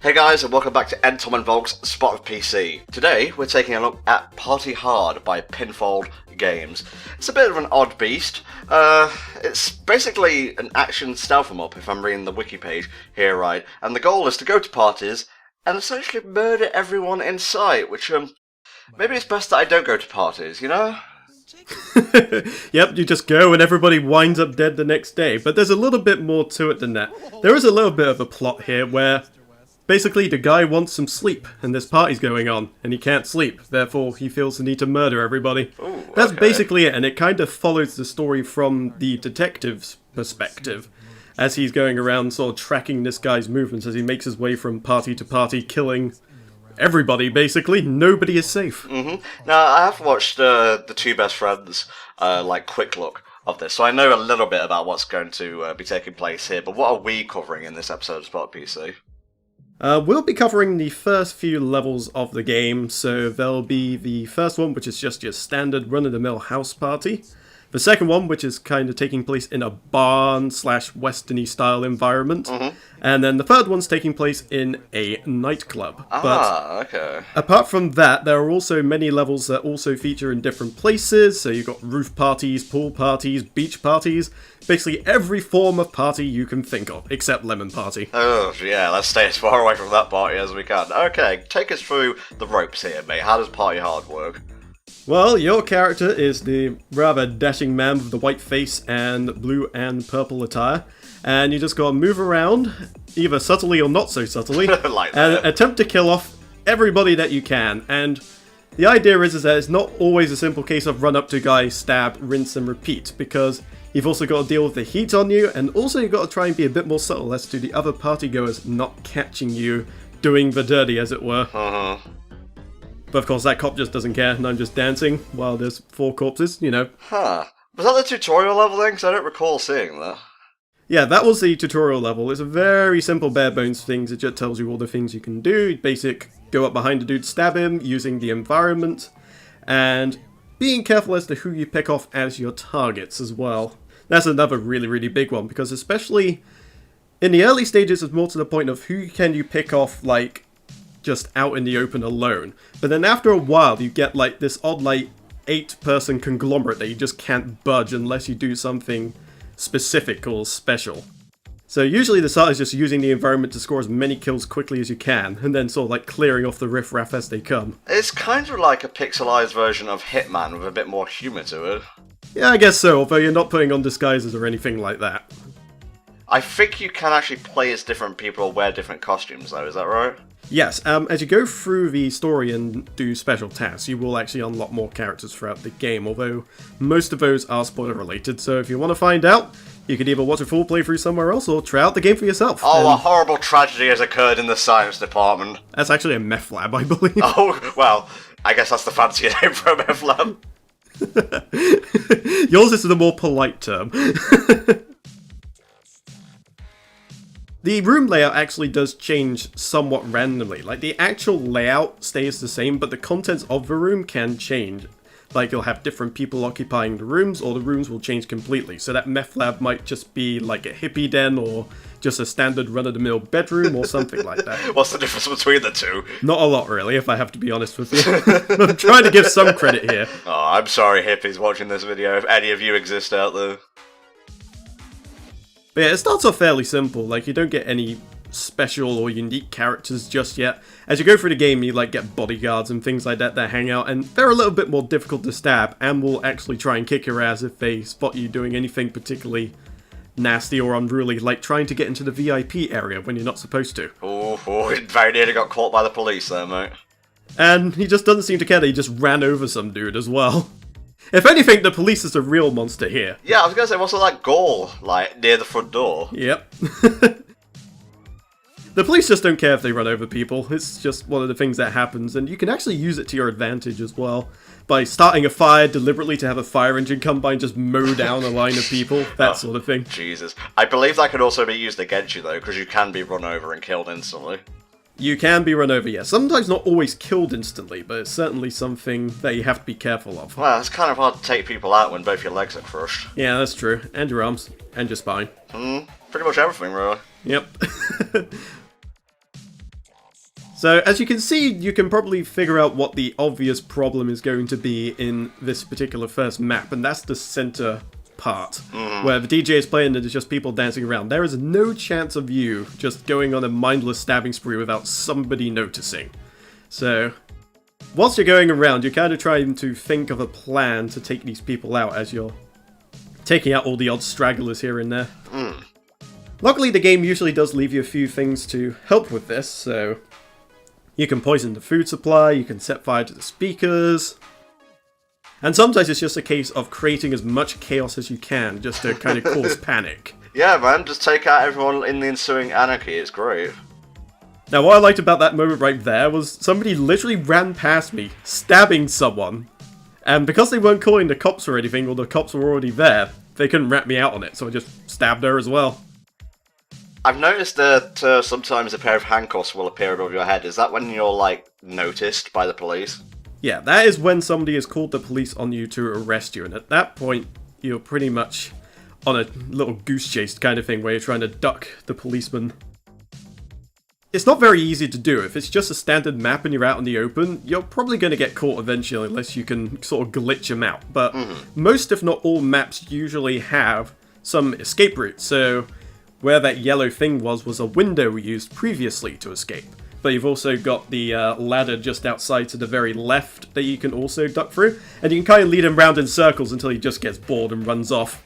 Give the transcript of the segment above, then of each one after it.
Hey guys, and welcome back to NTom and Volk's Spot of PC. Today, we're taking a look at Party Hard by Pinfold Games. It's a bit of an odd beast. It's basically an action stealth 'em up, if I'm reading the wiki page here right, and the goal is to go to parties and essentially murder everyone in sight, which, maybe it's best that I don't go to parties, you know? Yep, you just go and everybody winds up dead the next day. But there's a little bit more to it than that. There is a little bit of a plot here where basically the guy wants some sleep and this party's going on and he can't sleep. Therefore, he feels the need to murder everybody. Ooh, That's okay. basically it, and it kind of follows the story from the detective's perspective as he's going around sort of tracking this guy's movements as he makes his way from party to party, killing everybody, basically. Nobody is safe. Now, I have watched the Two Best Friends, quick look of this, so I know a little bit about what's going to be taking place here, but what are we covering in this episode of Spot PC? We'll be covering the first few levels of the game, so there'll be the first one, which is just your standard run-of-the-mill house party. The second one, which is kind of taking place in a barn/westerny style environment. And then the third one's taking place in a nightclub. Okay. Apart from that, there are also many levels that also feature in different places. So you've got roof parties, pool parties, beach parties. Basically every form of party you can think of, except Lemon Party. Oh, yeah, let's stay as far away from that party as we can. Okay, take us through the ropes here, mate. How does Party Hard work? Well, your character is the rather dashing man with the white face and blue and purple attire, and you just gotta move around, either subtly or not so subtly, Like and that. attempt to kill off everybody that you can. And the idea is that it's not always a simple case of run up to guys, stab, rinse and repeat, because you've also got to deal with the heat on you, and also you've got to try and be a bit more subtle as to the other partygoers not catching you doing the dirty, as it were. But of course, that cop just doesn't care, and I'm just dancing while there's 4 corpses, you know. Huh. Was that the tutorial level then? Because I don't recall seeing that. Yeah, that was the tutorial level. It's a very simple bare bones thing. It just tells you all the things you can do. Basic, go up behind a dude, stab him, using the environment, and being careful as to who you pick off as your targets as well. That's another really, really big one, because especially in the early stages, it's more to the point of who can you pick off, like, just out in the open alone. But then after a while, you get like this odd, like, 8-person conglomerate that you just can't budge unless you do something specific or special. So usually the start is just using the environment to score as many kills quickly as you can, and then sort of like clearing off the riffraff as they come. It's kind of like a pixelized version of Hitman with a bit more humour to it. Yeah, I guess so, although you're not putting on disguises or anything like that. I think you can actually play as different people or wear different costumes though, is that right? Yes, as you go through the story and do special tasks, you will actually unlock more characters throughout the game, although most of those are spoiler related, so if you want to find out, you could either watch a full playthrough somewhere else or try out the game for yourself. Oh, a horrible tragedy has occurred in the science department. That's actually a meth lab, I believe. Oh, well, I guess that's the fancier name for a meth lab. Yours is the more polite term. The room layout actually does change somewhat randomly. Like, the actual layout stays the same, but the contents of the room can change. Like, you'll have different people occupying the rooms, or the rooms will change completely. So that meth lab might just be like a hippie den, or just a standard run-of-the-mill bedroom, or something like that. What's the difference between the two? Not a lot, really, if I have to be honest with you. I'm trying to give some credit here. Oh, I'm sorry hippies watching this video, if any of you exist out there. But yeah, it starts off fairly simple. Like, you don't get any special or unique characters just yet. As you go through the game, you like get bodyguards and things like that that hang out, and they're a little bit more difficult to stab, and will actually try and kick your ass if they spot you doing anything particularly nasty or unruly, like trying to get into the VIP area when you're not supposed to. Oh, he very nearly got caught by the police there, mate. And he just doesn't seem to care that he just ran over some dude as well. If anything, the police is a real monster here. Yeah, I was gonna say, what's that goal, like, near the front door? Yep. The police just don't care if they run over people. It's just one of the things that happens, and you can actually use it to your advantage as well. By starting a fire deliberately to have a fire engine come by and just mow down a line of people, that sort of thing. Jesus. I believe that could also be used against you, though, because you can be run over and killed instantly. You can be run over, yes. Sometimes not always killed instantly, but it's certainly something that you have to be careful of. Well, it's kind of hard to take people out when both your legs are crushed. Yeah, that's true. And your arms. And your spine. Pretty much everything, really. Yep. So, as you can see, you can probably figure out what the obvious problem is going to be in this particular first map, and that's the center part, where the DJ is playing and there's just people dancing around. There is no chance of you just going on a mindless stabbing spree without somebody noticing. So, whilst you're going around, you're kind of trying to think of a plan to take these people out as you're taking out all the odd stragglers here and there. Luckily, the game usually does leave you a few things to help with this, so you can poison the food supply, you can set fire to the speakers, and sometimes it's just a case of creating as much chaos as you can, just to kind of cause panic. Yeah, man, just take out everyone in the ensuing anarchy, it's great. Now, what I liked about that moment right there was somebody literally ran past me, stabbing someone, and because they weren't calling the cops or anything, or the cops were already there, they couldn't rat me out on it, so I just stabbed her as well. I've noticed that sometimes a pair of handcuffs will appear above your head. Is that when you're, like, noticed by the police? Yeah, that is when somebody has called the police on you to arrest you, and at that point, you're pretty much on a little goose chase kind of thing where you're trying to duck the policeman. It's not very easy to do. If it's just a standard map and you're out in the open, you're probably going to get caught eventually unless you can sort of glitch them out. But most, if not all, maps usually have some escape routes, so where that yellow thing was a window we used previously to escape. But you've also got the ladder just outside to the very left that you can also duck through, and you can kind of lead him round in circles until he just gets bored and runs off.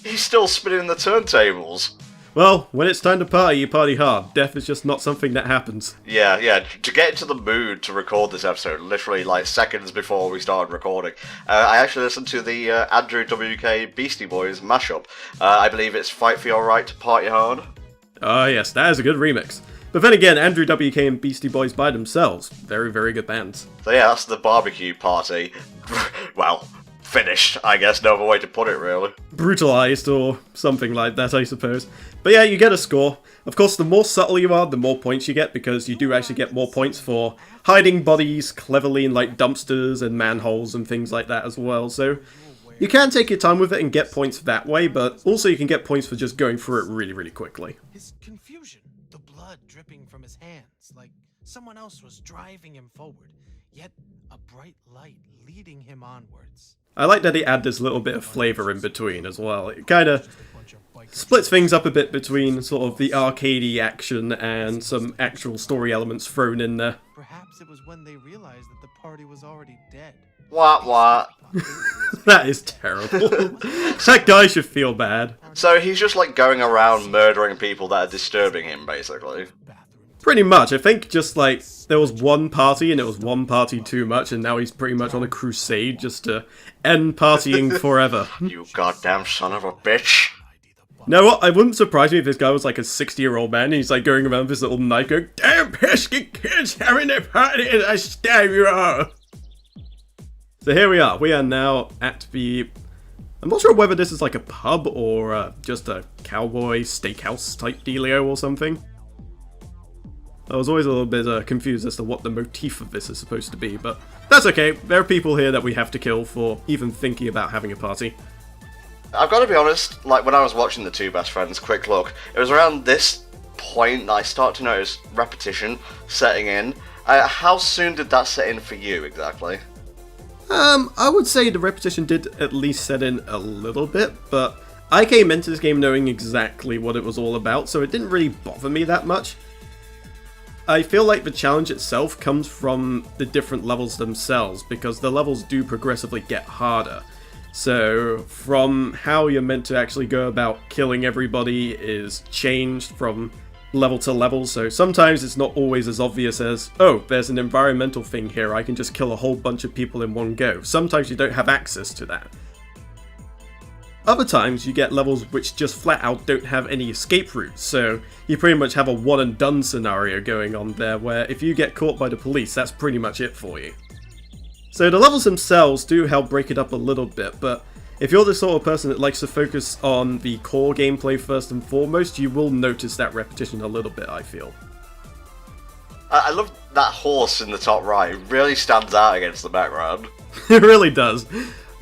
He's still spinning the turntables. Well, when it's time to party, you party hard. Death is just not something that happens. Yeah, to get into the mood to record this episode, literally like seconds before we started recording, I actually listened to the Andrew WK Beastie Boys mashup. I believe it's Fight for Your Right to Party Hard. Oh yes, that is a good remix. But then again, Andrew WK and Beastie Boys by themselves, very, very good bands. So yeah, that's the barbecue party. Well, finished, I guess, no other way to put it, really. Brutalized, or something like that, I suppose. But yeah, you get a score. Of course, the more subtle you are, the more points you get, because you do actually get more points for hiding bodies cleverly in, like, dumpsters and manholes and things like that as well. So you can take your time with it and get points that way, but also you can get points for just going through it really, really quickly. His confusion, the blood dripping from his hands, like someone else was driving him forward, yet a bright light leading him onwards. I like that they add this little bit of flavour in between as well. It kind of splits things up a bit between sort of the arcadey action and some actual story elements thrown in there. Perhaps it was when they realized that the party was already dead. What? That is terrible. That guy should feel bad. So he's just like going around murdering people that are disturbing him, basically. Pretty much. I think just like there was one party and it was one party too much, and now he's pretty much on a crusade just to end partying forever. You goddamn son of a bitch. Now what? I wouldn't surprise me if this guy was like a 60-year-old man and he's like going around with this little knife going, "Damn pesky kids having a party and I stab you all." So here we are. We are now at the... I'm not sure whether this is like a pub or just a cowboy steakhouse type dealio or something. I was always a little bit confused as to what the motif of this is supposed to be, but that's okay. There are people here that we have to kill for even thinking about having a party. I've got to be honest, like when I was watching The Two Best Friends, quick look, it was around this point that I started to notice repetition setting in. How soon did that set in for you, exactly? I would say the repetition did at least set in a little bit, but I came into this game knowing exactly what it was all about, so it didn't really bother me that much. I feel like the challenge itself comes from the different levels themselves, because the levels do progressively get harder. So, from how you're meant to actually go about killing everybody is changed from level to level, so sometimes it's not always as obvious as, oh, there's an environmental thing here, I can just kill a whole bunch of people in one go. Sometimes you don't have access to that. Other times you get levels which just flat out don't have any escape routes, so you pretty much have a one and done scenario going on there where if you get caught by the police, that's pretty much it for you. So the levels themselves do help break it up a little bit, but if you're the sort of person that likes to focus on the core gameplay first and foremost, you will notice that repetition a little bit, I feel. I love that horse in the top right. It really stands out against the background. It really does.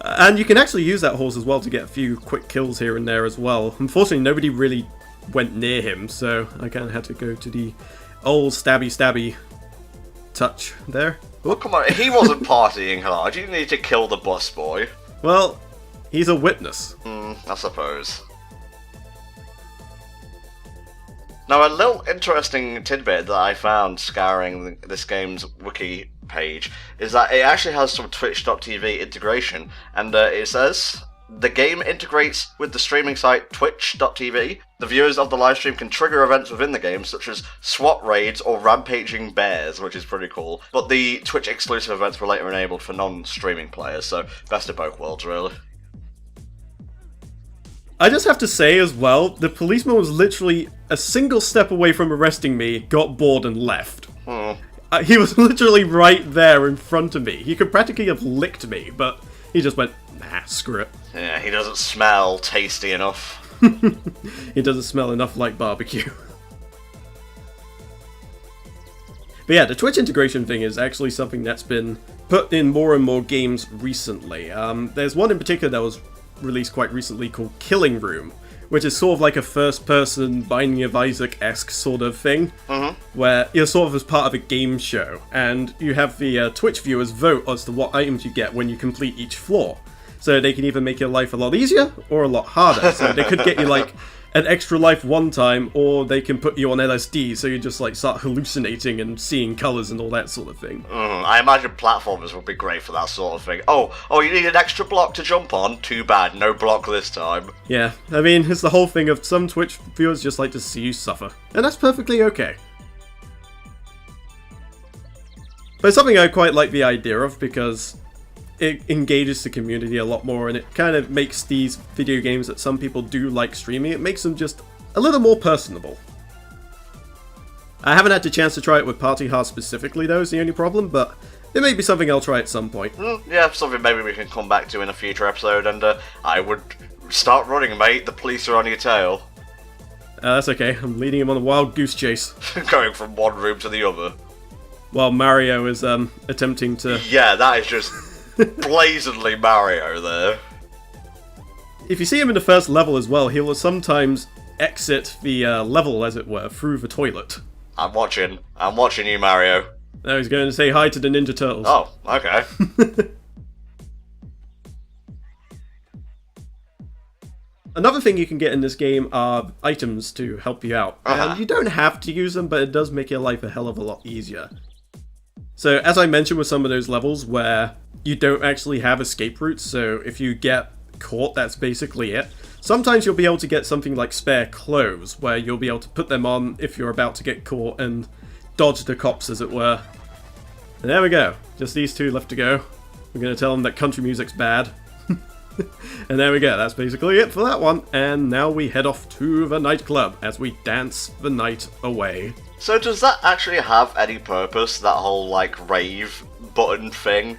And you can actually use that horse as well to get a few quick kills here and there as well. Unfortunately, nobody really went near him, so I kind of had to go to the old stabby touch there. Well, come on, he wasn't partying hard. You need to kill the busboy. Well, he's a witness. I suppose. Now, a little interesting tidbit that I found scouring this game's wiki page is that it actually has some Twitch.tv integration, and it says the game integrates with the streaming site Twitch.tv. The viewers of the livestream can trigger events within the game, such as SWAT raids or rampaging bears, which is pretty cool. But the Twitch exclusive events were later enabled for non-streaming players, so best of both worlds, really. I just have to say as well, the policeman was literally a single step away from arresting me, got bored and left. He was literally right there in front of me. He could practically have licked me, but he just went, nah, screw it. Yeah, he doesn't smell tasty enough. He doesn't smell enough like barbecue. But yeah, the Twitch integration thing is actually something that's been put in more and more games recently. There's one in particular that was released quite recently called Killing Room, which is sort of like a first-person Binding of Isaac-esque sort of thing, where you're sort of as part of a game show, and you have the Twitch viewers vote as to what items you get when you complete each floor. So they can either make your life a lot easier or a lot harder. So they could get you like an extra life one time, or they can put you on LSD, so you just like start hallucinating and seeing colours and all that sort of thing. I imagine platformers would be great for that sort of thing. Oh, you need an extra block to jump on? Too bad, no block this time. Yeah, I mean, it's the whole thing of some Twitch viewers just like to see you suffer, and that's perfectly okay. But it's something I quite like the idea of, because it engages the community a lot more, and it kind of makes these video games that some people do like streaming, it makes them just a little more personable. I haven't had the chance to try it with Party Hard specifically, though, is the only problem, but it may be something I'll try at some point. Yeah, something maybe we can come back to in a future episode, and I would start running, mate. The police are on your tail. That's okay, I'm leading him on a wild goose chase. Going from one room to the other. While Mario is attempting to... Yeah, that is just blazingly Mario there. If you see him in the first level as well, he will sometimes exit the level, as it were, through the toilet. I'm watching you, Mario. Now he's going to say hi to the Ninja Turtles. Oh, okay. Another thing you can get in this game are items to help you out. And you don't have to use them, but it does make your life a hell of a lot easier. So, as I mentioned with some of those levels where you don't actually have escape routes, so if you get caught, that's basically it. Sometimes you'll be able to get something like spare clothes, where you'll be able to put them on if you're about to get caught and dodge the cops, as it were. And there we go. Just these two left to go. We're going to tell them that country music's bad. And there we go, that's basically it for that one. And now we head off to the nightclub as we dance the night away. So does that actually have any purpose, that whole, like, rave button thing?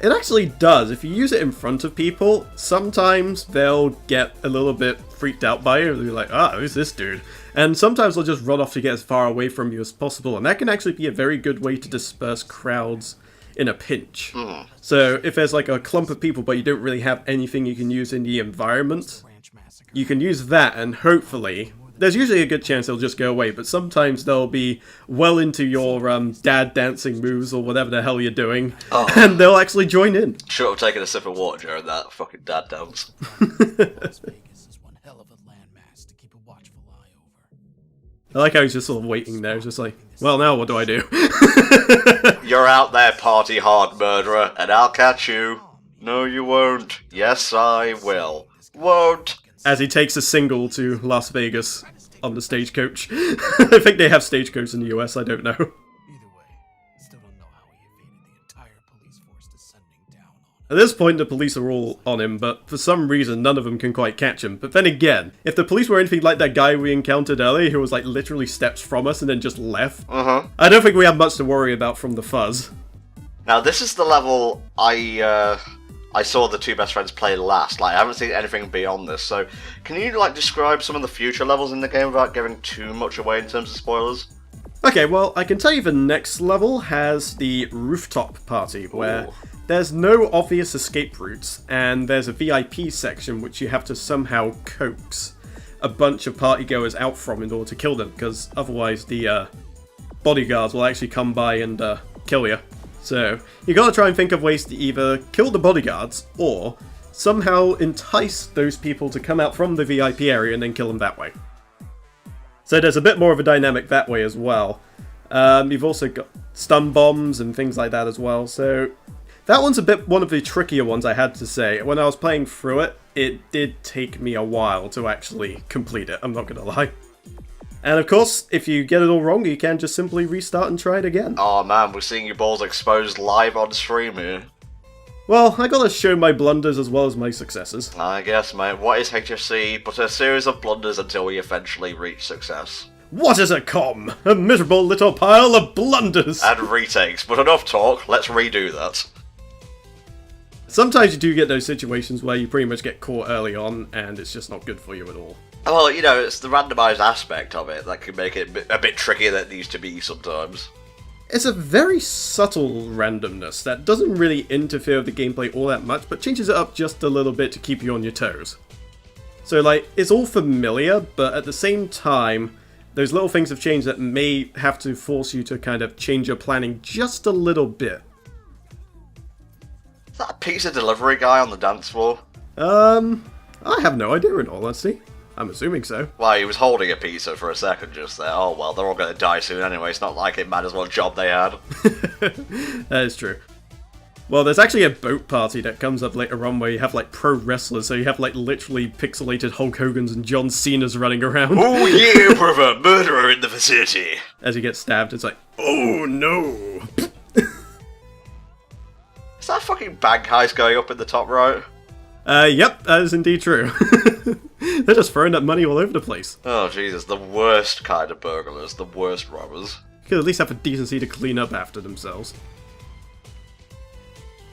It actually does. If you use it in front of people, sometimes they'll get a little bit freaked out by you. They'll be like, who's this dude? And sometimes they'll just run off to get as far away from you as possible. And that can actually be a very good way to disperse crowds in a pinch. So if there's like a clump of people but you don't really have anything you can use in the environment, you can use that, and hopefully there's usually a good chance they'll just go away, but sometimes they'll be well into your dad dancing moves or whatever the hell you're doing, and ththey'll actually join in. Should have taken a sip of water during that fucking dad dance. Las Vegas is one hell of a landmass to keep a watchful eye over. I like how he's just sort of waiting there, just like, well, now what do I do? You're out there, party hard murderer, and I'll catch you. No, you won't. Yes, I will. Won't. As he takes a single to Las Vegas on the stagecoach. I think they have stagecoach in the US, I don't know. Either way, still don't know how he evaded the entire police force descending down on At this point, the police are all on him, but for some reason, none of them can quite catch him. But then again, if the police were anything like that guy we encountered earlier, who was like literally steps from us and then just left, I don't think we have much to worry about from the fuzz. Now, this is the level I saw the two best friends play last. Like, I haven't seen anything beyond this, so can you, like, describe some of the future levels in the game without giving too much away in terms of spoilers? Okay, well, I can tell you the next level has the rooftop party, where there's no obvious escape routes, and there's a VIP section which you have to somehow coax a bunch of partygoers out from in order to kill them, because otherwise the bodyguards will actually come by and kill you. So you gotta try and think of ways to either kill the bodyguards or somehow entice those people to come out from the VIP area and then kill them that way. So there's a bit more of a dynamic that way as well. You've also got stun bombs and things like that as well, so that one's one of the trickier ones, I had to say. When I was playing through it, it did take me a while to actually complete it, I'm not gonna lie. And of course, if you get it all wrong, you can just simply restart and try it again. Oh man, we're seeing your balls exposed live on stream here. Well, I gotta show my blunders as well as my successes. I guess, mate. What is HFC but a series of blunders until we eventually reach success? What is a comm? A miserable little pile of blunders! And retakes, but enough talk, let's redo that. Sometimes you do get those situations where you pretty much get caught early on, and it's just not good for you at all. Well, you know, it's the randomised aspect of it that can make it a bit trickier than it needs to be sometimes. It's a very subtle randomness that doesn't really interfere with the gameplay all that much, but changes it up just a little bit to keep you on your toes. So, like, it's all familiar, but at the same time, those little things have changed that may have to force you to kind of change your planning just a little bit. Is that a pizza delivery guy on the dance floor? I have no idea in all honesty. I'm assuming so. Well, he was holding a pizza for a second just there. Oh well, they're all going to die soon anyway, it's not like it matters what job they had. That is true. Well, there's actually a boat party that comes up later on where you have like pro wrestlers, so you have like literally pixelated Hulk Hogan's and John Cena's running around. Oh yeah, brother, murderer in the vicinity! As you get stabbed, it's like, oh no! Is that fucking bank heist going up in the top right? Yep, that is indeed true. They're just throwing that money all over the place. Oh Jesus, the worst kind of burglars, the worst robbers. Could at least have the decency to clean up after themselves.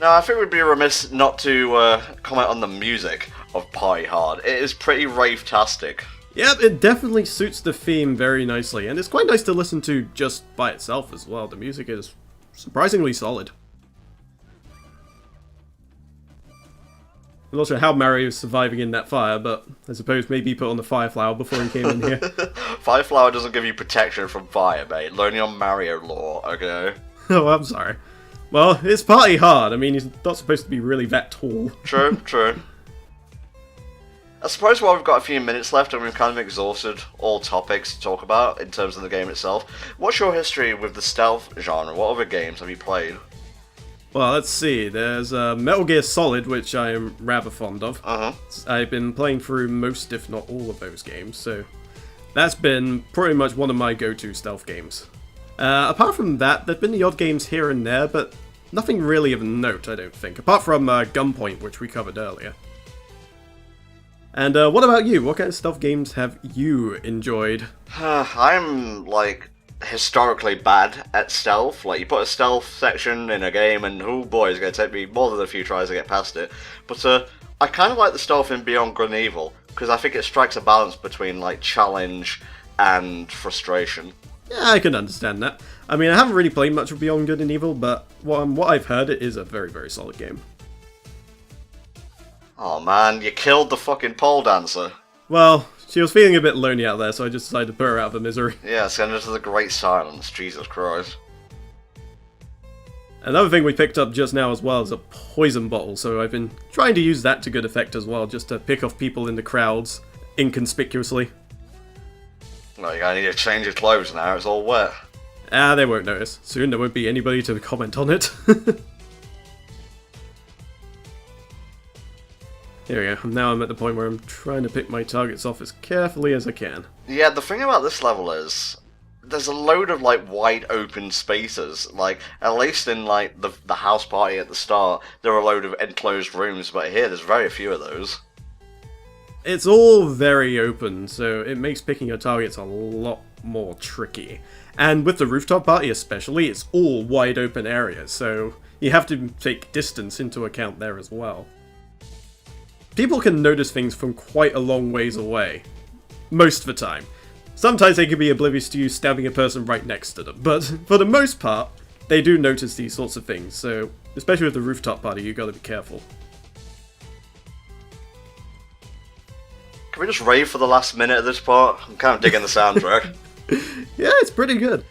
Now, I think we'd be remiss not to comment on the music of Party Hard. It is pretty rave-tastic. Yep, it definitely suits the theme very nicely, and it's quite nice to listen to just by itself as well. The music is surprisingly solid. I'm not sure how Mario is surviving in that fire, but I suppose maybe he put on the fire flower before he came in here. Fire flower doesn't give you protection from fire, mate. Learn your Mario lore, okay? Oh, I'm sorry. Well, it's Party Hard. I mean, he's not supposed to be really that tall. True, true. I suppose while we've got a few minutes left and we've kind of exhausted all topics to talk about in terms of the game itself, what's your history with the stealth genre? What other games have you played? Well, let's see. There's Metal Gear Solid, which I am rather fond of. I've been playing through most, if not all, of those games, so that's been pretty much one of my go-to stealth games. Apart from that, there've been the odd games here and there, but nothing really of note, I don't think. Apart from Gunpoint, which we covered earlier. And what about you? What kind of stealth games have you enjoyed? I'm, like, historically bad at stealth. Like, you put a stealth section in a game and, oh boy, it's going to take me more than a few tries to get past it. But I kind of like the stealth in Beyond Good and Evil, because I think it strikes a balance between, like, challenge and frustration. Yeah, I can understand that. I mean, I haven't really played much of Beyond Good and Evil, but what I've heard, it is a very, very solid game. Oh man, you killed the fucking pole dancer. Well, she was feeling a bit lonely out there, so I just decided to put her out of her misery. Yeah, send her to the Great Silence, Jesus Christ. Another thing we picked up just now as well is a poison bottle, so I've been trying to use that to good effect as well, just to pick off people in the crowds inconspicuously. Well, you're gonna need to change your clothes now, it's all wet. Ah, they won't notice. Soon there won't be anybody to comment on it. Here we go. Now I'm at the point where I'm trying to pick my targets off as carefully as I can. Yeah, the thing about this level is, there's a load of, like, wide open spaces. Like, at least in, like, the house party at the start, there are a load of enclosed rooms, but here there's very few of those. It's all very open, so it makes picking your targets a lot more tricky. And with the rooftop party especially, it's all wide open areas, so you have to take distance into account there as well. People can notice things from quite a long ways away. Most of the time. Sometimes they can be oblivious to you stabbing a person right next to them, but for the most part, they do notice these sorts of things, so especially with the rooftop party, you gotta be careful. Can we just rave for the last minute of this part? I'm kind of digging the soundtrack. Yeah, it's pretty good.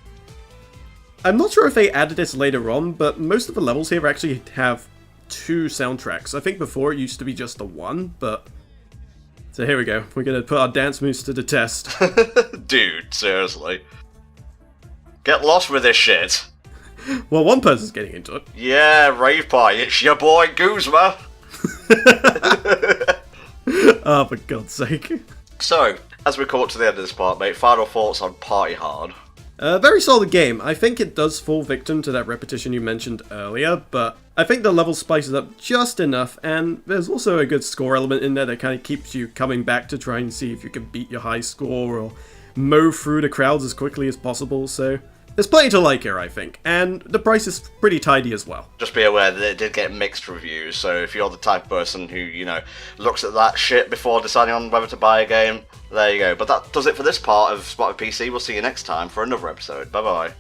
I'm not sure if they added this later on, but most of the levels here actually have 2 soundtracks. I think before it used to be just the one, but... So here we go. We're gonna put our dance moves to the test. Dude, seriously. Get lost with this shit. Well, one person's getting into it. Yeah, rave party, it's your boy Guzma. Oh, for God's sake. So, as we come up to the end of this part, mate, final thoughts on Party Hard. Very solid game. I think it does fall victim to that repetition you mentioned earlier, but I think the level spices up just enough, and there's also a good score element in there that kind of keeps you coming back to try and see if you can beat your high score or mow through the crowds as quickly as possible, so there's plenty to like here, I think, and the price is pretty tidy as well. Just be aware that it did get mixed reviews, so if you're the type of person who, you know, looks at that shit before deciding on whether to buy a game, there you go. But that does it for this part of Spot of PC. We'll see you next time for another episode. Bye-bye.